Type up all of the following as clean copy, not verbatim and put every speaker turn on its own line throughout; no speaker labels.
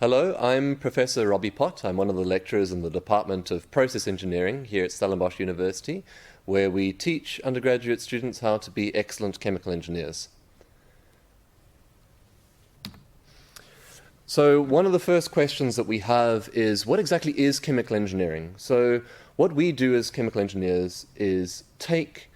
Hello, I'm Professor Robbie Pott. I'm one of the lecturers in the Department of Process Engineering here at Stellenbosch University, where we teach undergraduate students how to be excellent chemical engineers. So one of the first questions that we have is, what exactly is chemical engineering? So what we do as chemical engineers is take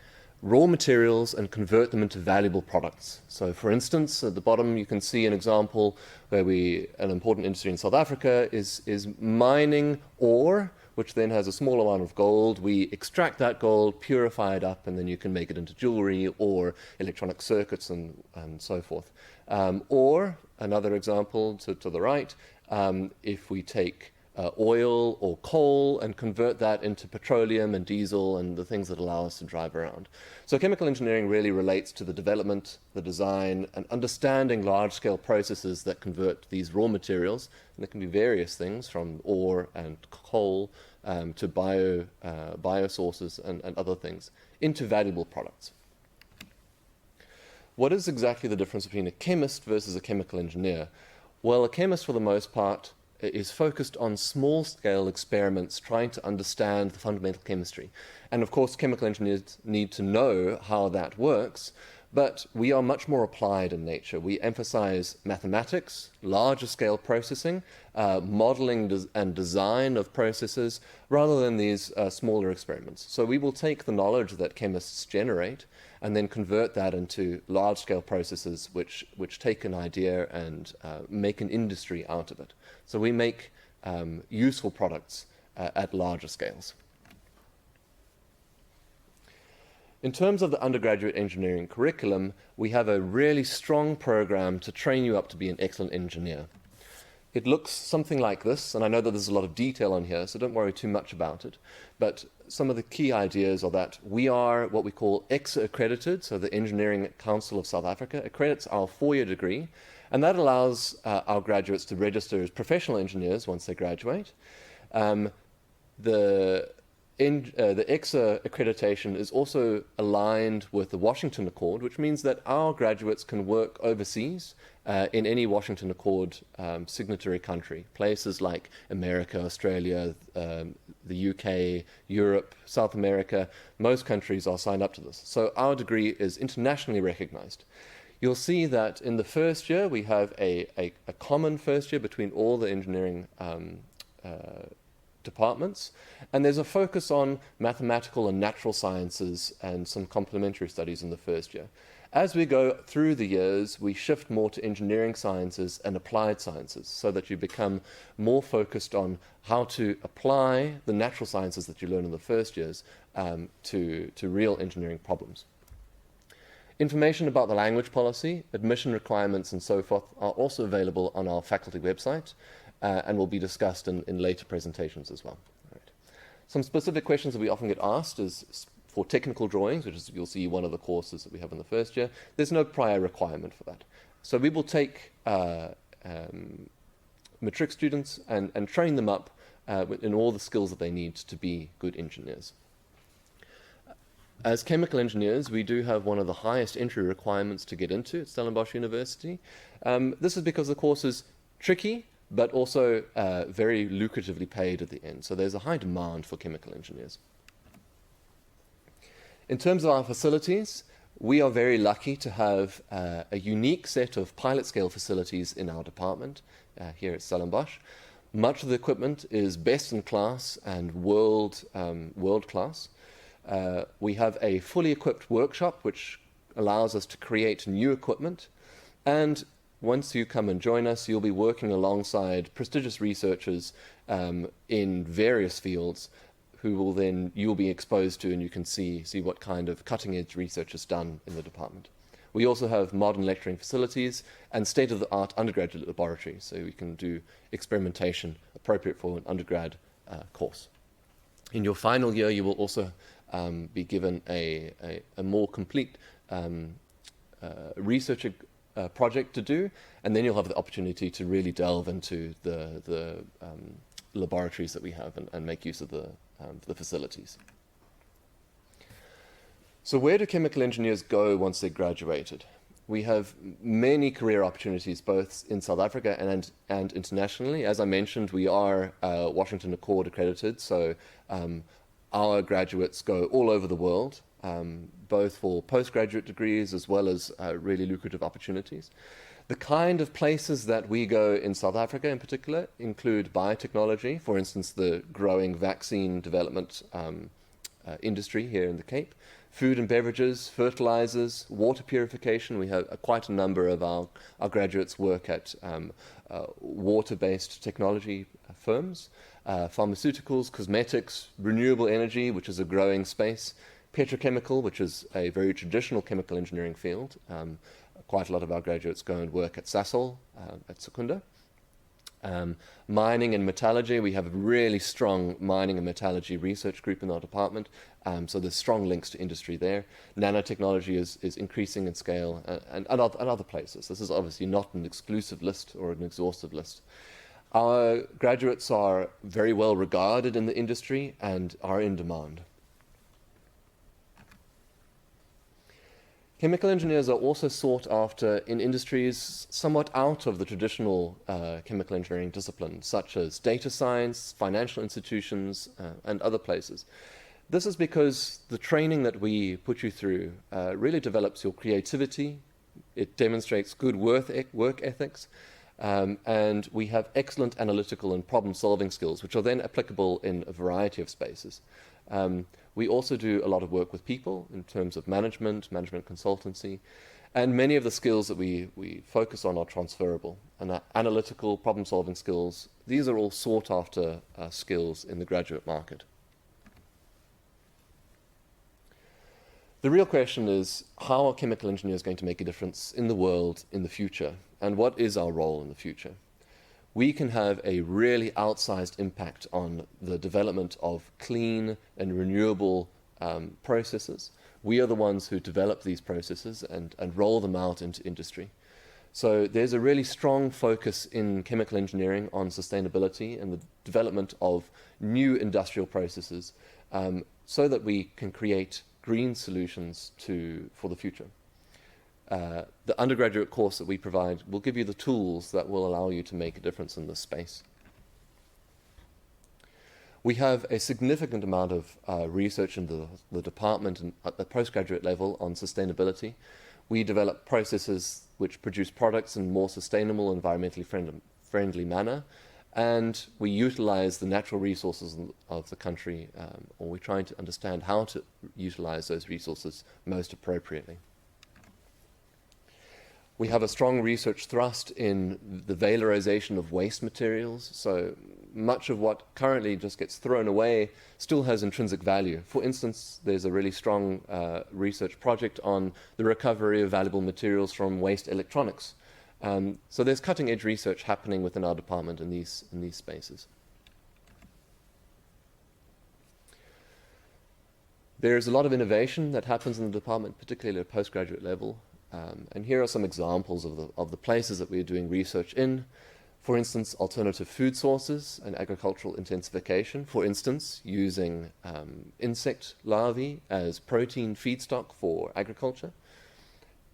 raw materials and convert them into valuable products. So for instance, at the bottom you can see an example where an important industry in South Africa is mining ore, which then has a small amount of gold. We extract that gold, purify it up, and then you can make it into jewelry or electronic circuits and so forth. Or another example to the right, if we take oil or coal and convert that into petroleum and diesel and the things that allow us to drive around. So chemical engineering really relates to the development, the design, and understanding large-scale processes that convert these raw materials, and there can be various things from ore and coal to biosources and other things, into valuable products. What is exactly the difference between a chemist versus a chemical engineer? Well, a chemist, for the most part, is focused on small-scale experiments trying to understand the fundamental chemistry. And of course, chemical engineers need to know how that works, but we are much more applied in nature. We emphasize mathematics, larger-scale processing, modeling and design of processes, rather than these smaller experiments. So we will take the knowledge that chemists generate and then convert that into large-scale processes which take an idea and make an industry out of it. So we make useful products at larger scales. In terms of the undergraduate engineering curriculum, we have a really strong program to train you up to be an excellent engineer. It looks something like this, and I know that there's a lot of detail on here, so don't worry too much about it. But some of the key ideas are that we are what we call EXA accredited, so the Engineering Council of South Africa accredits our 4-year degree, and that allows our graduates to register as professional engineers once they graduate. The EXA accreditation is also aligned with the Washington Accord, which means that our graduates can work overseas in any Washington Accord signatory country. Places like America, Australia, the UK, Europe, South America, most countries are signed up to this. So our degree is internationally recognized. You'll see that in the first year we have a common first year between all the engineering departments, and there's a focus on mathematical and natural sciences and some complementary studies in the first year. As we go through the years, we shift more to engineering sciences and applied sciences so that you become more focused on how to apply the natural sciences that you learn in the first years to real engineering problems. Information about the language policy, admission requirements, and so forth are also available on our faculty website. And will be discussed in later presentations as well. Right. Some specific questions that we often get asked is for technical drawings, which is, you'll see, one of the courses that we have in the first year. There's no prior requirement for that. So we will take matric students and train them up in all the skills that they need to be good engineers. As chemical engineers, we do have one of the highest entry requirements to get into at Stellenbosch University. This is because the course is tricky, but also very lucratively paid at the end. So there's a high demand for chemical engineers. In terms of our facilities, we are very lucky to have a unique set of pilot-scale facilities in our department here at Stellenbosch. Much of the equipment is best in class and world class. We have a fully equipped workshop which allows us to create new equipment, and once you come and join us, you'll be working alongside prestigious researchers in various fields who will then you'll be exposed to, and you can see what kind of cutting-edge research is done in the department. We also have modern lecturing facilities and state-of-the-art undergraduate laboratories, so we can do experimentation appropriate for an undergrad course. In your final year, you will also be given a more complete research project to do, and then you'll have the opportunity to really delve into the laboratories that we have and make use of the facilities. So where do chemical engineers go once they're graduated? We have many career opportunities, both in South Africa and internationally. As I mentioned, we are Washington Accord accredited, so our graduates go all over the world, both for postgraduate degrees as well as really lucrative opportunities. The kind of places that we go in South Africa in particular include biotechnology, for instance, the growing vaccine development industry here in the Cape, food and beverages, fertilizers, water purification. We have quite a number of our graduates work at water-based technology firms, pharmaceuticals, cosmetics, renewable energy, which is a growing space, petrochemical, which is a very traditional chemical engineering field. Quite a lot of our graduates go and work at Sasol, at Secunda. Mining and metallurgy, we have a really strong mining and metallurgy research group in our department, so there's strong links to industry there. Nanotechnology is increasing in scale, and other places. This is obviously not an exclusive list or an exhaustive list. Our graduates are very well regarded in the industry and are in demand. Chemical engineers are also sought after in industries somewhat out of the traditional chemical engineering discipline, such as data science, financial institutions, and other places. This is because the training that we put you through really develops your creativity, it demonstrates good work ethics, and we have excellent analytical and problem-solving skills, which are then applicable in a variety of spaces. We also do a lot of work with people in terms of management consultancy, and many of the skills that we focus on are transferable. And analytical, problem-solving skills, these are all sought-after skills in the graduate market. The real question is, how are chemical engineers going to make a difference in the world in the future? And what is our role in the future? We can have a really outsized impact on the development of clean and renewable processes. We are the ones who develop these processes and roll them out into industry. So there's a really strong focus in chemical engineering on sustainability and the development of new industrial processes so that we can create green solutions for the future. The undergraduate course that we provide will give you the tools that will allow you to make a difference in this space. We have a significant amount of research in the department and at the postgraduate level on sustainability. We develop processes which produce products in a more sustainable, environmentally friendly manner, and we utilize the natural resources of the country, or we're trying to understand how to utilize those resources most appropriately. We have a strong research thrust in the valorization of waste materials, so much of what currently just gets thrown away still has intrinsic value. For instance, there's a really strong research project on the recovery of valuable materials from waste electronics. So there's cutting-edge research happening within our department in these spaces. There's a lot of innovation that happens in the department, particularly at a postgraduate level. And here are some examples of the places that we're doing research in. For instance, alternative food sources and agricultural intensification. For instance, using insect larvae as protein feedstock for agriculture.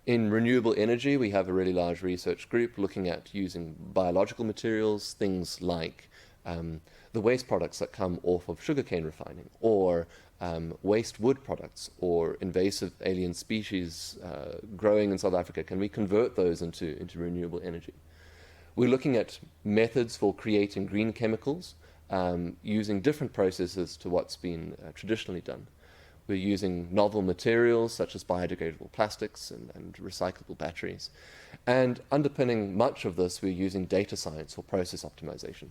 In renewable energy, we have a really large research group looking at using biological materials, things like the waste products that come off of sugarcane refining, or waste wood products, or invasive alien species growing in South Africa. Can we convert those into renewable energy? We're looking at methods for creating green chemicals using different processes to what's been traditionally done. We're using novel materials such as biodegradable plastics and recyclable batteries. And underpinning much of this, we're using data science or process optimization.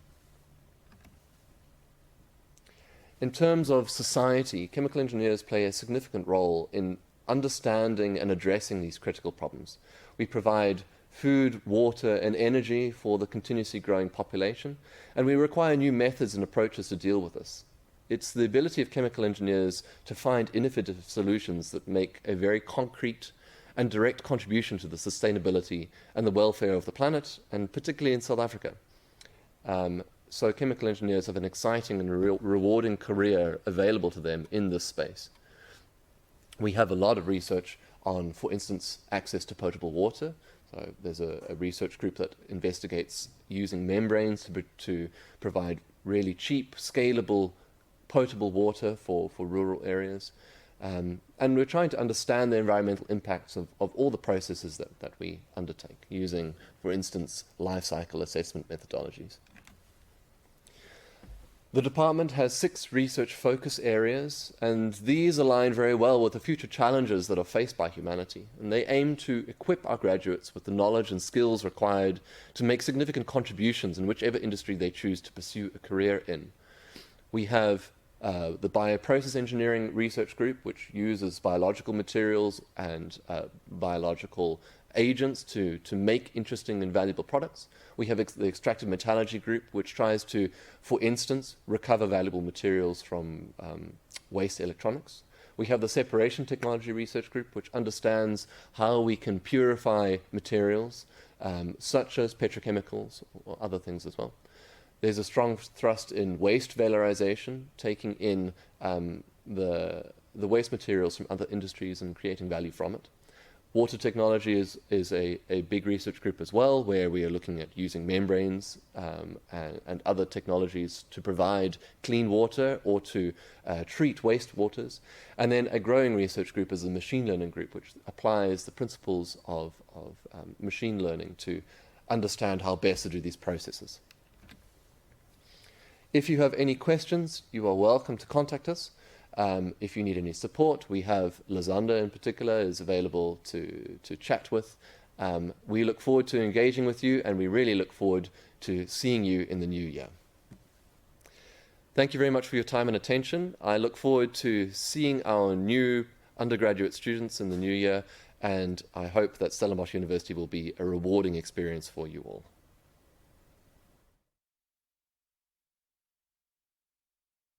In terms of society, chemical engineers play a significant role in understanding and addressing these critical problems. We provide food, water, and energy for the continuously growing population, and we require new methods and approaches to deal with this. It's the ability of chemical engineers to find innovative solutions that make a very concrete and direct contribution to the sustainability and the welfare of the planet, and particularly in South Africa. So chemical engineers have an exciting and rewarding career available to them in this space. We have a lot of research on, for instance, access to potable water. So there's a research group that investigates using membranes to provide really cheap, scalable, potable water for rural areas. And we're trying to understand the environmental impacts of all the processes that we undertake, using, for instance, life cycle assessment methodologies. The department has 6 research focus areas, and these align very well with the future challenges that are faced by humanity. And they aim to equip our graduates with the knowledge and skills required to make significant contributions in whichever industry they choose to pursue a career in. We have the Bioprocess Engineering Research Group, which uses biological materials and biological agents to make interesting and valuable products. We have the Extractive Metallurgy Group, which tries to, for instance, recover valuable materials from waste electronics. We have the Separation Technology Research Group, which understands how we can purify materials, such as petrochemicals or other things as well. There's a strong thrust in waste valorization, taking in the waste materials from other industries and creating value from it. Water technology is a big research group as well, where we are looking at using membranes and other technologies to provide clean water or to treat wastewaters. And then a growing research group is the machine learning group, which applies the principles of machine learning to understand how best to do these processes. If you have any questions, you are welcome to contact us. If you need any support, we have Lysander in particular is available to chat with. We look forward to engaging with you, and we really look forward to seeing you in the new year. Thank you very much for your time and attention. I look forward to seeing our new undergraduate students in the new year, and I hope that Stellenbosch University will be a rewarding experience for you all.